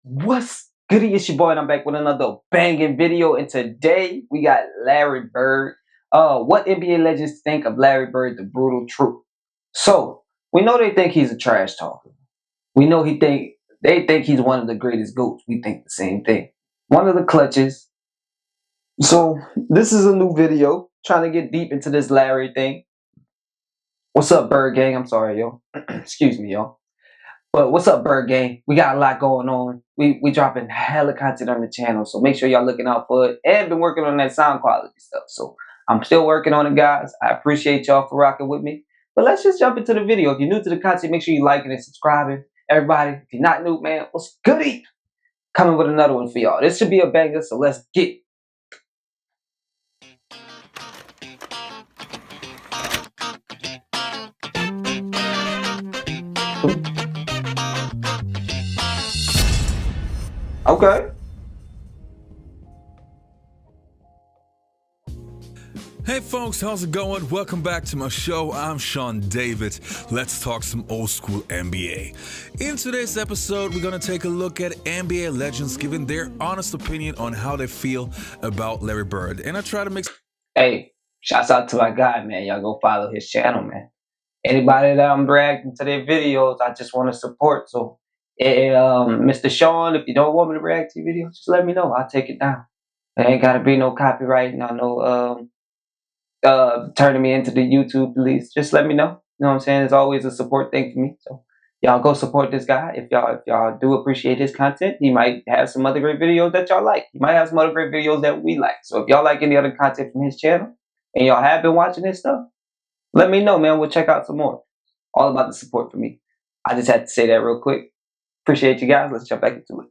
What's goody? It's your boy, and I'm back with another banging video. And today we got Larry Bird. What NBA legends think of Larry Bird? The brutal truth. So we know they think he's a trash talker. We know they think he's one of the greatest goats. We think the same thing. One of the clutches. So this is a new video trying to get deep into this Larry thing. What's up, Bird Gang? I'm sorry, yo. Excuse me, yo. But what's up, Bird Gang? We got a lot going on. We dropping hella content on the channel, so make sure y'all looking out for it. And been working on that sound quality stuff. So I'm still working on it, guys. I appreciate y'all for rocking with me. But let's just jump into the video. If you're new to the content, make sure you liking and subscribing. Everybody, if you're not new, man, what's goody? Coming with another one for y'all. This should be a banger, so let's get. Okay. Hey folks, how's it going? Welcome back to my show. I'm Sean David. Let's talk some old school NBA. In today's episode, we're going to take a look at NBA legends giving their honest opinion on how they feel about Larry Bird. And I try to mix... Hey, shouts out to my guy, man. Y'all go follow his channel, man. Anybody that I'm bragging to their videos, I just want to support. So, Mr. Sean, if you don't want me to react to your videos, just let me know. I'll take it down. There ain't got to be no copyright, no turning me into the YouTube police. Just let me know. You know what I'm saying? It's always a support thing for me. So y'all go support this guy. If y'all do appreciate his content, he might have some other great videos that y'all like. He might have some other great videos that we like. So if y'all like any other content from his channel and y'all have been watching his stuff, let me know, man. We'll check out some more. All about the support for me. I just had to say that real quick. Appreciate you guys. Let's jump back into it.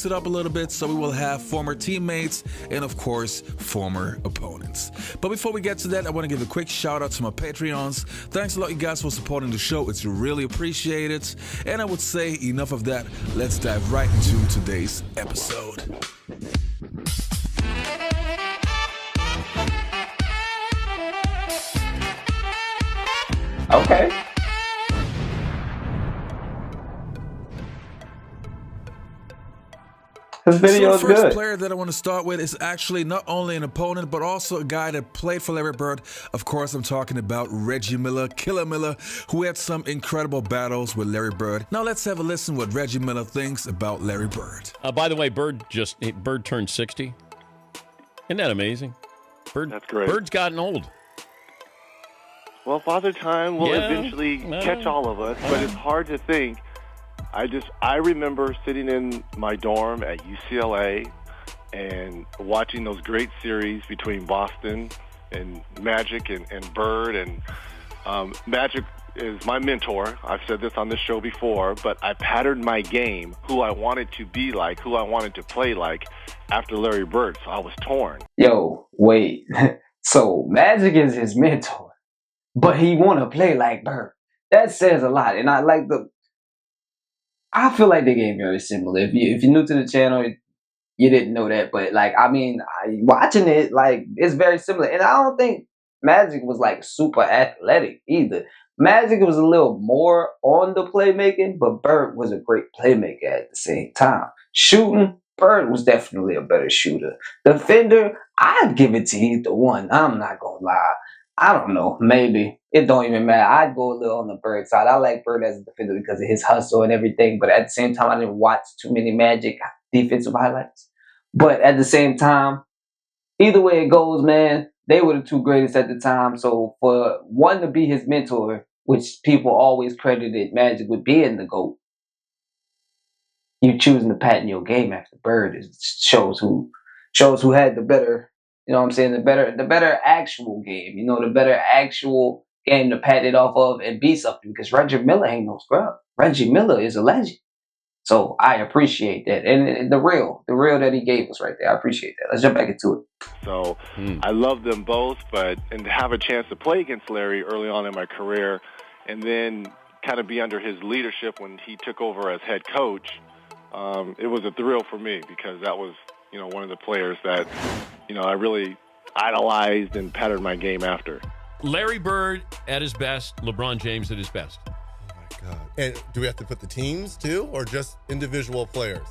It up a little bit, so we will have former teammates and of course former opponents. But before we get to that, I want to give a quick shout out to my Patreons. Thanks a lot, you guys, for supporting the show. It's really appreciated. And I would say enough of that. Let's dive right into today's episode. Okay. This video is good. The first good. player that I want to start with is actually not only an opponent, but also a guy that played for Larry Bird. Of course, I'm talking about Reggie Miller, Killer Miller, who had some incredible battles with Larry Bird. Now let's have a listen what Reggie Miller thinks about Larry Bird. By the way, Bird turned 60. Isn't that amazing? That's great. Bird's gotten old. Well, Father Time will eventually catch all of us, but it's hard to think. I remember sitting in my dorm at UCLA and watching those great series between Boston and Magic and Bird. And Magic is my mentor. I've said this on this show before, but I patterned my game, who I wanted to be like, who I wanted to play like, after Larry Bird, so I was torn. Yo, wait. So Magic is his mentor, but he want to play like Bird. That says a lot. And I feel like they game very similar. If you're new to the channel, you didn't know that, but watching it, it's very similar. And I don't think Magic was like super athletic either. Magic was a little more on the playmaking, but Bird was a great playmaker at the same time. Shooting, Bird was definitely a better shooter. Defender, I'd give it to either one. I'm not gonna lie. I don't know, maybe. It don't even matter. I'd go a little on the Bird side. I like Bird as a defender because of his hustle and everything, but at the same time, I didn't watch too many Magic defensive highlights. But at the same time, either way it goes, man, they were the two greatest at the time. So for one to be his mentor, which people always credited Magic with being the GOAT, you choosing to patent your game after Bird shows who had the better, you know what I'm saying, the better actual game, the better actual game to pat it off of and be something, because Reggie Miller ain't no scrub. Reggie Miller is a legend. So I appreciate that. And the real that he gave us right there. I appreciate that. Let's jump back into it. So I love them both, and to have a chance to play against Larry early on in my career and then kind of be under his leadership when he took over as head coach, it was a thrill for me because that was, one of the players that, I really idolized and patterned my game after. Larry Bird at his best, LeBron James at his best. Oh, my God. And do we have to put the teams, too, or just individual players?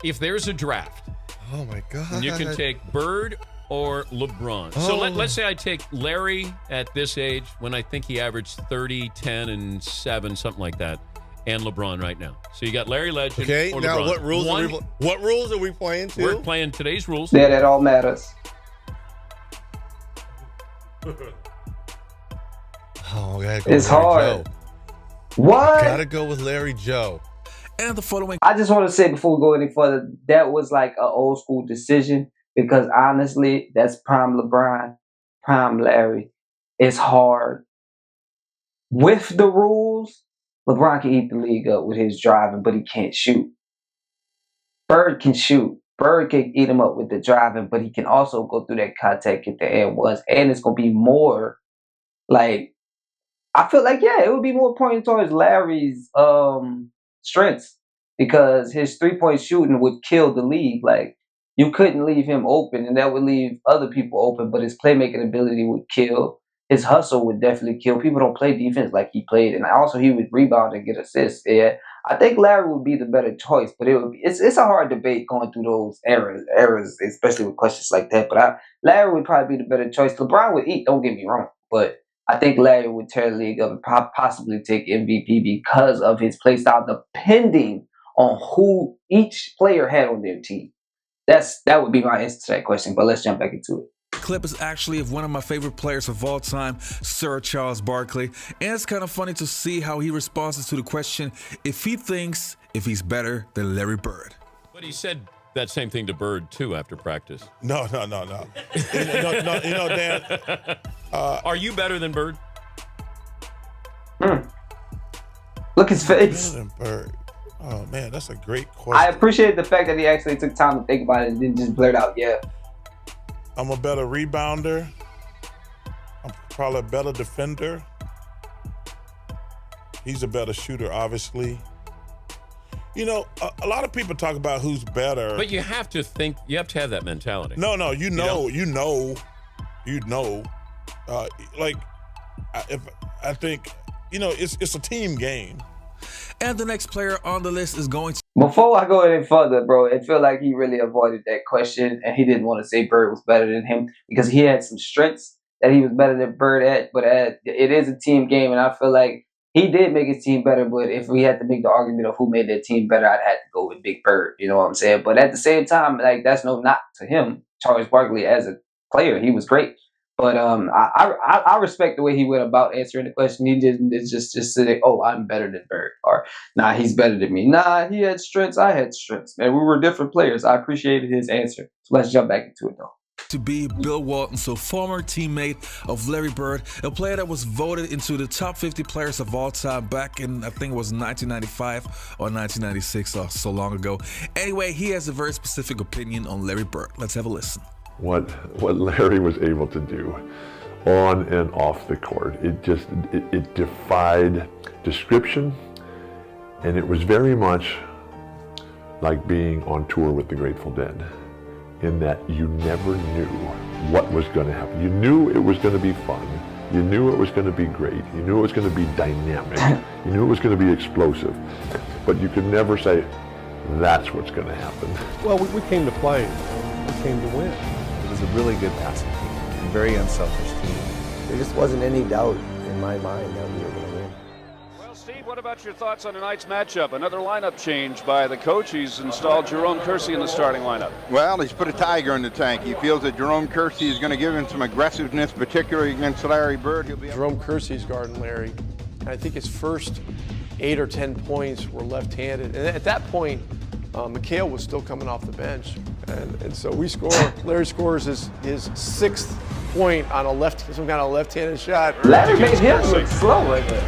if there's a draft, oh my God, you can take Bird or LeBron. So let's say I take Larry at this age when I think he averaged 30, 10, and 7, something like that, and LeBron right now. So you got Larry Legend Okay, or now LeBron. what rules are we playing to? We're playing today's rules. Yeah, that all matters. Oh, it's hard. Joe. What? Gotta go with Larry Joe. And the following. I just want to say before we go any further, that was like an old school decision because honestly, that's prime LeBron, prime Larry. It's hard. With the rules, LeBron can eat the league up with his driving, but he can't shoot. Bird can shoot. Bird can eat him up with the driving, but he can also go through that contact at the end was, and it's gonna be more like I feel like it would be more pointing towards Larry's strengths because his 3-point shooting would kill the league. Like you couldn't leave him open, and that would leave other people open. But his playmaking ability would kill. His hustle would definitely kill. People don't play defense like he played, and also he would rebound and get assists. Yeah, I think Larry would be the better choice, but it's a hard debate going through those eras, especially with questions like that. But Larry would probably be the better choice. LeBron would eat. Don't get me wrong, but I think Larry would tear the league up and possibly take MVP because of his play style, depending on who each player had on their team. That would be my answer to that question. But let's jump back into it. Clip is actually of one of my favorite players of all time, Sir Charles Barkley, and it's kind of funny to see how he responds to the question if he thinks if he's better than Larry Bird. But he said that same thing to Bird too after practice. No. no, Dan. Are you better than Bird? Look his face. Better than Bird. Oh man, that's a great question. I appreciate the fact that he actually took time to think about it and didn't just blurt out, yeah. I'm a better rebounder. I'm probably a better defender. He's a better shooter, obviously. You know, a lot of people talk about who's better. But you have to think, you have to have that mentality. No, you know. I think, it's a team game. And the next player on the list is going to... Before I go any further, bro, it felt like he really avoided that question and he didn't want to say Bird was better than him because he had some strengths that he was better than Bird at, but it is a team game and I feel like he did make his team better, but if we had to make the argument of who made that team better, I'd have to go with Big Bird, you know what I'm saying? But at the same time, like that's no knock to him, Charles Barkley as a player, he was great. But I respect the way he went about answering the question. He didn't just say, "Oh, I'm better than Bird," or "Nah, he's better than me." Nah, he had strengths. I had strengths, and we were different players. I appreciated his answer. So let's jump back into it, though. To be Bill Walton, so former teammate of Larry Bird, a player that was voted into the top 50 players of all time back in, I think it was 1995 or 1996, or so long ago. Anyway, he has a very specific opinion on Larry Bird. Let's have a listen. What Larry was able to do on and off the court, it defied description, and it was very much like being on tour with the Grateful Dead, in that you never knew what was going to happen. You knew it was going to be fun. You knew it was going to be great. You knew it was going to be dynamic. You knew it was going to be explosive, but you could never say, that's what's going to happen. Well, we came to play. We came to win. It was a really good passing team, a very unselfish team. There just wasn't any doubt in my mind that we were going to win. Well, Steve, what about your thoughts on tonight's matchup? Another lineup change by the coach. He's installed Jerome Kersey in the starting lineup. Well, he's put a tiger in the tank. He feels that Jerome Kersey is going to give him some aggressiveness, particularly against Larry Bird. Jerome Kersey's guarding Larry. And I think his first 8 or 10 points were left-handed. And at that point, McHale was still coming off the bench. And so we score. Larry scores his 6th point on some kind of left-handed shot. Larry made him look slow like that.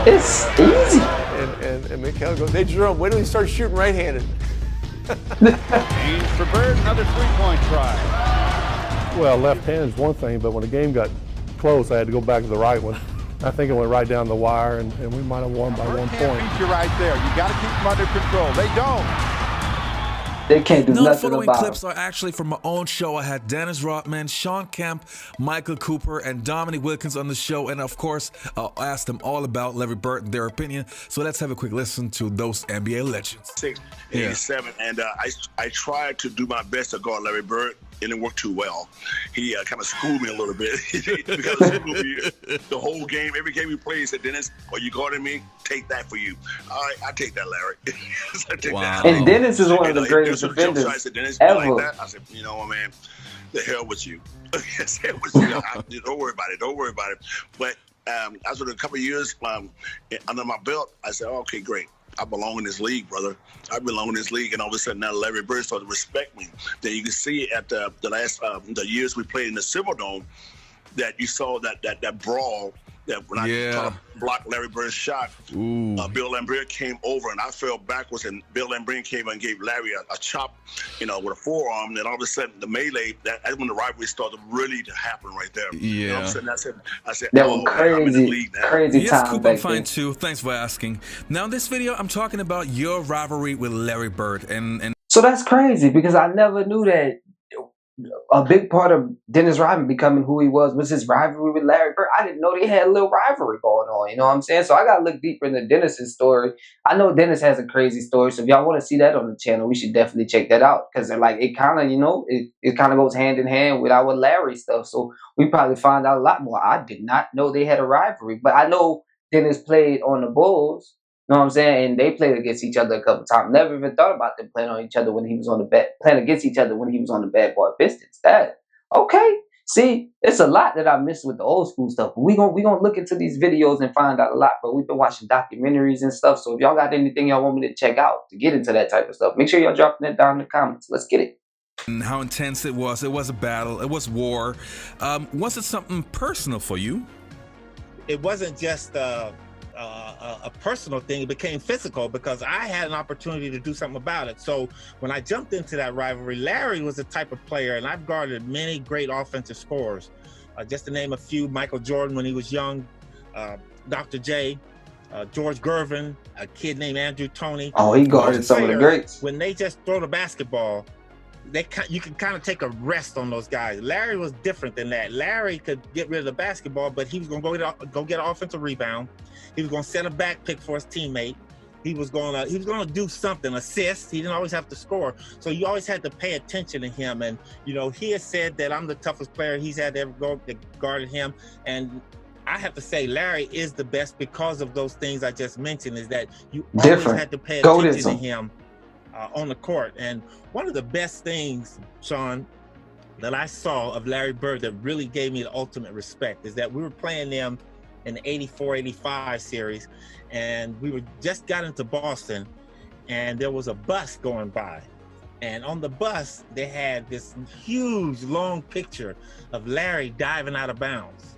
It's easy. And McHale goes, "Hey Jerome, wait till he starts shooting right-handed." Change for Bird, another 3-point try. Well, left-handed is one thing, but when the game got close, I had to go back to the right one. I think it went right down the wire, and we might have won by 1 point. Beat you right there. You got to keep them under control. They don't. They can't do Now, the nothing following about clips are actually from my own show. I had Dennis Rodman, Sean Kemp, Michael Cooper, and Dominic Wilkins on the show. And of course, I'll ask them all about Larry Bird and their opinion. So let's have a quick listen to those NBA legends. 87, and I tried to do my best to guard Larry Bird. It didn't work too well. He kind of schooled me a little bit because he schooled me the whole game. Every game we played, he said, Dennis, are you guarding me? Take that for you. All right, I take that, Larry. I take that. And Dennis is one of the greatest defenders I said, Dennis, ever. like that? I said, you know what, man? The hell with you. Hell with you. Don't worry about it. Don't worry about it. But after a couple of years under my belt, I said, okay, great. I belong in this league, brother. I belong in this league, and all of a sudden now Larry Bird started to respect me. Then you can see at the last the years we played in the Silverdome that you saw that brawl. That when I tried to block Larry Bird's shot, Bill Lambert came over and I fell backwards, and Bill Lambert came and gave Larry a chop, with a forearm. And then all of a sudden the melee, that's when the rivalry started really to happen right there. Yeah. And all of a sudden I said, that oh, was crazy, I'm in the league now. crazy Yes, time Coop, back I'm fine then. too. Thanks for asking. Now, in this video, I'm talking about your rivalry with Larry Bird. And So that's crazy because I never knew that a big part of Dennis Rodman becoming who he was his rivalry with Larry Bird. I didn't know they had a little rivalry going on, you know what I'm saying? So I got to look deeper into Dennis's story. I know Dennis has a crazy story, so if y'all want to see that on the channel, we should definitely check that out because it kind of, it kind of goes hand in hand with our Larry stuff. So we probably find out a lot more. I did not know they had a rivalry, but I know Dennis played on the Bulls. You know what I'm saying? And they played against each other a couple times. Never even thought about them playing on each other when he was on the playing against each other when he was on the Bad Boy Pistons. That okay. See, it's a lot that I missed with the old school stuff. But we gonna look into these videos and find out a lot. But we've been watching documentaries and stuff. So if y'all got anything y'all want me to check out to get into that type of stuff, make sure y'all dropping that down in the comments. Let's get it. and how intense it was. It was a battle. It was war. Was it something personal for you? It wasn't just a personal thing. It became physical because I had an opportunity to do something about it. So when I jumped into that rivalry, Larry was the type of player, and I've guarded many great offensive scorers. Just to name a few: Michael Jordan when he was young, Dr. J, George Gervin, a kid named Andrew Toney. Oh, he guarded some of the greats. When they just throw the basketball, you can kind of take a rest on those guys. Larry was different than that. Larry could get rid of the basketball, but he was going to go get an offensive rebound. He was going to set a back pick for his teammate. He was going to do something, assist. He didn't always have to score. So you always had to pay attention to him. And, he has said that I'm the toughest player he's had to ever guarded him. And I have to say, Larry is the best because of those things I just mentioned, is that you always had to pay attention to him on the court. And one of the best things, Sean, that I saw of Larry Bird that really gave me the ultimate respect is that we were playing them in the 84-85 series, and we just got into Boston, and there was a bus going by. And on the bus, they had this huge, long picture of Larry diving out of bounds.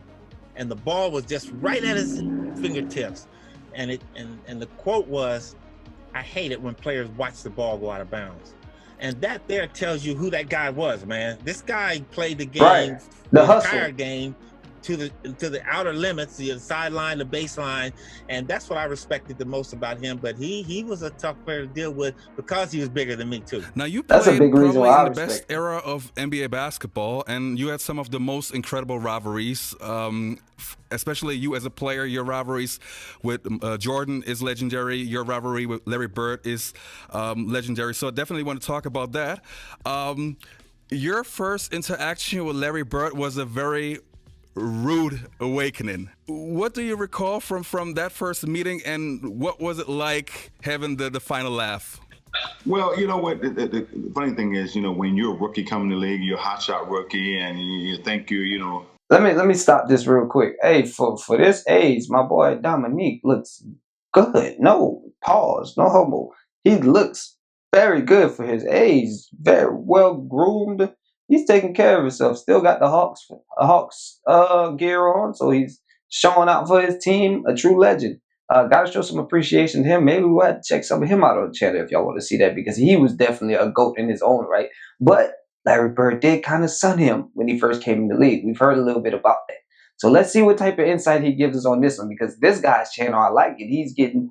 And the ball was just right at his fingertips. And the quote was, "I hate it when players watch the ball go out of bounds." And that there tells you who that guy was, man. This guy played the game, the entire game, to the outer limits, the sideline, the baseline, and that's what I respected the most about him. But he was a tough player to deal with because he was bigger than me too. Now you played probably in the best era of NBA basketball, and you had some of the most incredible rivalries. Especially you as a player, your rivalries with Jordan is legendary. Your rivalry with Larry Bird is legendary. So I definitely want to talk about that. Your first interaction with Larry Bird was a very rude awakening. What do you recall from that first meeting, and what was it like having the final laugh? Well, you know what, the funny thing is, when you're a rookie coming to the league, you're a hotshot rookie, and you think Let me stop this real quick. Hey, for this age, my boy Dominique looks good. No, pause, no homo. He looks very good for his age. Very well groomed. He's taking care of himself. Still got the Hawks gear on, so he's showing out for his team. A true legend. Gotta show some appreciation to him. Maybe we'll have to check some of him out on the channel if y'all want to see that, because he was definitely a GOAT in his own right. But Larry Bird did kind of sun him when he first came in the league. We've heard a little bit about that. So let's see what type of insight he gives us on this one, because this guy's channel, I like it. He's getting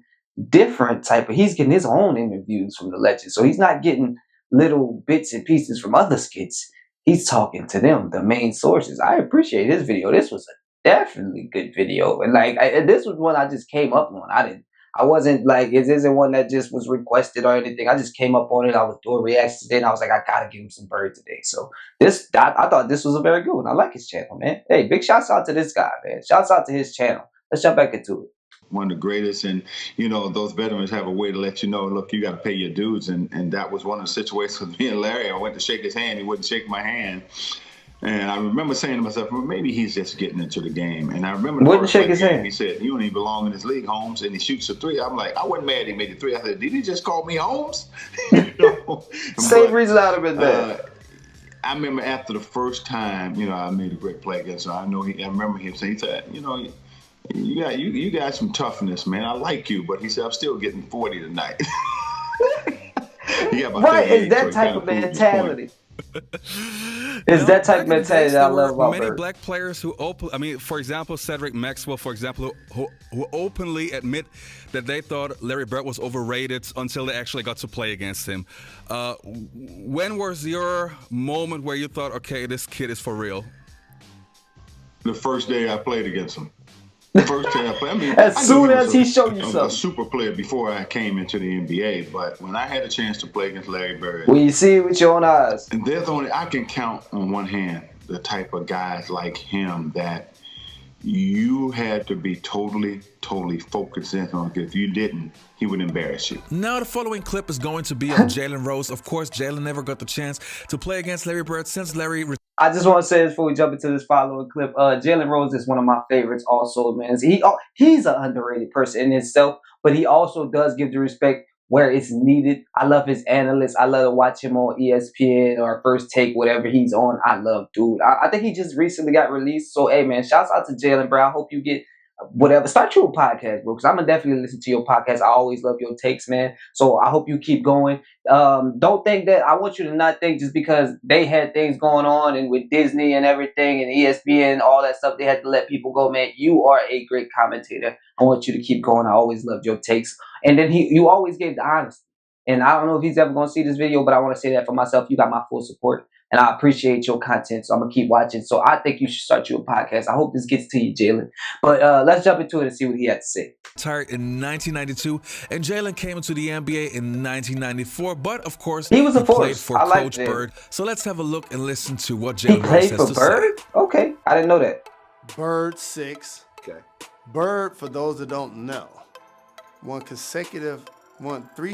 different he's getting his own interviews from the legend. So he's not getting little bits and pieces from other skits. He's talking to them, the main sources. I appreciate his video. This was a definitely good video, and like this was one I just came up on. I wasn't like, it isn't one that just was requested or anything. I just came up on it. I was doing reactions today, and I was like, I gotta give him some bird today. So I thought this was a very good one. I like his channel, man. Hey, big shouts out to this guy, man. Shouts out to his channel. Let's jump back into it. One of the greatest, and those veterans have a way to let you know, look, you got to pay your dues, and that was one of the situations with me and Larry. I went to shake his hand, he wouldn't shake my hand, and I remember saying to myself, well, maybe he's just getting into the game. And I remember wouldn't shake his hand. He said, you don't even belong in this league, Holmes, and he shoots a three. I'm like, I wasn't mad he made a three. I said, did he just call me Holmes? Same reason I'd have been there. I remember after the first time, I made a great play against him. I remember him saying, he said, you got some toughness, man. I like you, but he said, I'm still getting 40 tonight. Right, it's that type of mentality. It's that type of mentality that I love about many Bird. black players who for example, Cedric Maxwell, for example, who openly admit that they thought Larry Bird was overrated until they actually got to play against him. When was your moment where you thought, okay, this kid is for real? The first day I played against him. The first day I played. As soon as he showed you something. A super player before I came into the NBA, but when I had a chance to play against Larry Bird. When you see it with your own eyes. And I can count on one hand the type of guys like him that you had to be totally focused in on. If you didn't, he would embarrass you. Now the following clip is going to be on Jalen Rose. Of course, Jalen never got the chance to play against Larry Bird since Larry. I just want to say this before we jump into this following clip. Jalen Rose is one of my favorites also, man. He's an underrated person in himself, but he also does give the respect where it's needed. I love his analysts. I love to watch him on ESPN or First Take, whatever he's on. I love dude. I think he just recently got released. So, hey, man, shouts out to Jalen, bro. I hope you get whatever. Start your podcast, bro, because I'm going to definitely listen to your podcast. I always love your takes, man. So I hope you keep going. Don't think that, I want you to not think just because they had things going on and with Disney and everything and ESPN, all that stuff, they had to let people go, man. You are a great commentator. I want you to keep going. I always loved your takes. And then you always gave the honesty. And I don't know if he's ever going to see this video, but I want to say that for myself. You got my full support. And I appreciate your content, so I'm going to keep watching. So I think you should start your podcast. I hope this gets to you, Jalen. But let's jump into it and see what he had to say. Retired in 1992, and Jalen came into the NBA in 1994. But, of course, he was a force. Played for Coach Bird. So let's have a look and listen to what Jalen Rose has to say. He played for Bird? Okay, I didn't know that. Bird 6. Okay. Bird, for those that don't know, won 3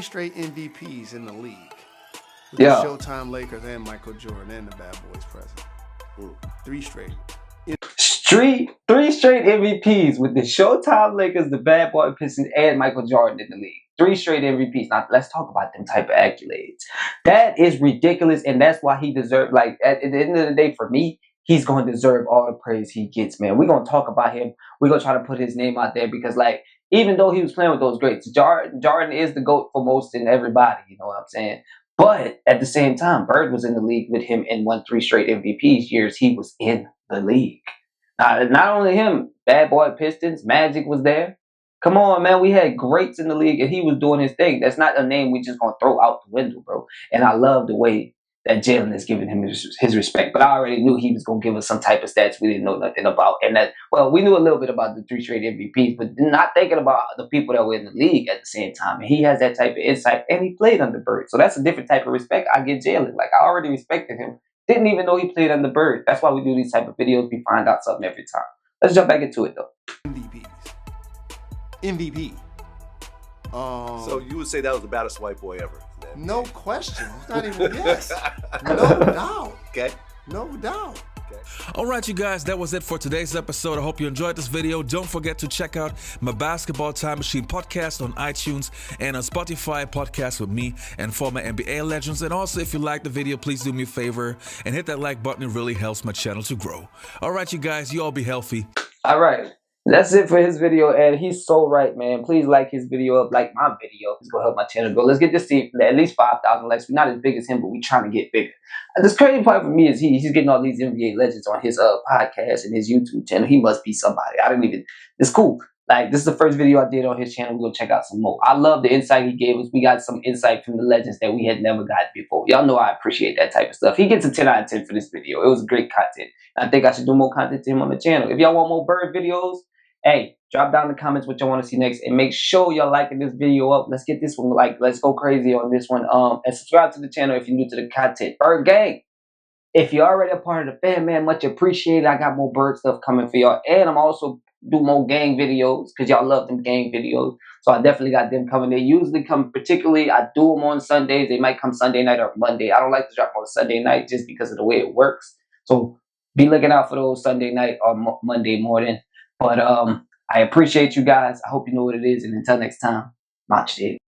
straight MVPs in the league. With the Showtime Lakers and Michael Jordan and the Bad Boys present. 3 straight. 3 straight MVPs with the Showtime Lakers, the Bad Boy Pistons, and Michael Jordan in the league. 3 straight MVPs. Now, let's talk about them type of accolades. That is ridiculous, and that's why he deserves, like, at the end of the day, for me, he's going to deserve all the praise he gets, man. We're going to talk about him. We're going to try to put his name out there because, like, even though he was playing with those greats, Jordan is the GOAT for most and everybody, you know what I'm saying? But at the same time, Bird was in the league with him and won 3 straight MVPs years he was in the league. Not only him, Bad Boy Pistons, Magic was there. Come on, man. We had greats in the league and he was doing his thing. That's not a name we just going to throw out the window, bro. And I love the way that Jalen is giving him his respect. But I already knew he was going to give us some type of stats we didn't know nothing about. And that, well, we knew a little bit about the 3 straight MVPs, but not thinking about the people that were in the league at the same time. And he has that type of insight, and he played under Bird. So that's a different type of respect I give Jalen. Like, I already respected him. Didn't even know he played under Bird. That's why we do these type of videos. We find out something every time. Let's jump back into it, though. MVP. So you would say that was the baddest white boy ever? No question. It's not even yes. No doubt. Okay. No doubt. Okay. All right, you guys, that was it for today's episode. I hope you enjoyed this video. Don't forget to check out my Basketball Time Machine podcast on iTunes and on Spotify, podcast with me and former NBA legends. And also, if you like the video, please do me a favor and hit that like button. It really helps my channel to grow. All right, you guys, you all be healthy. All right. That's it for his video, and he's so right, man. Please like his video up, like my video. It's going to help my channel grow. Let's get this to at least 5,000 likes. We're not as big as him, but we're trying to get bigger. And this crazy part for me is he's getting all these NBA legends on his podcast and his YouTube channel. He must be somebody. It's cool. Like, this is the first video I did on his channel. We'll check out some more. I love the insight he gave us. We got some insight from the legends that we had never got before. Y'all know I appreciate that type of stuff. He gets a 10 out of 10 for this video. It was great content. I think I should do more content to him on the channel. If y'all want more bird videos, hey, drop down in the comments what y'all want to see next. And make sure y'all liking this video up. Let's get this one, like, let's go crazy on this one. And subscribe to the channel if you're new to the content. Bird gang, if you're already a part of the fam, man, much appreciated. I got more bird stuff coming for y'all. And I'm also do more gang videos because y'all love them gang videos. So I definitely got them coming. They usually come, particularly, I do them on Sundays. They might come Sunday night or Monday. I don't like to drop on Sunday night just because of the way it works. So be looking out for those Sunday night or Monday morning. But I appreciate you guys. I hope you know what it is. And until next time, match it.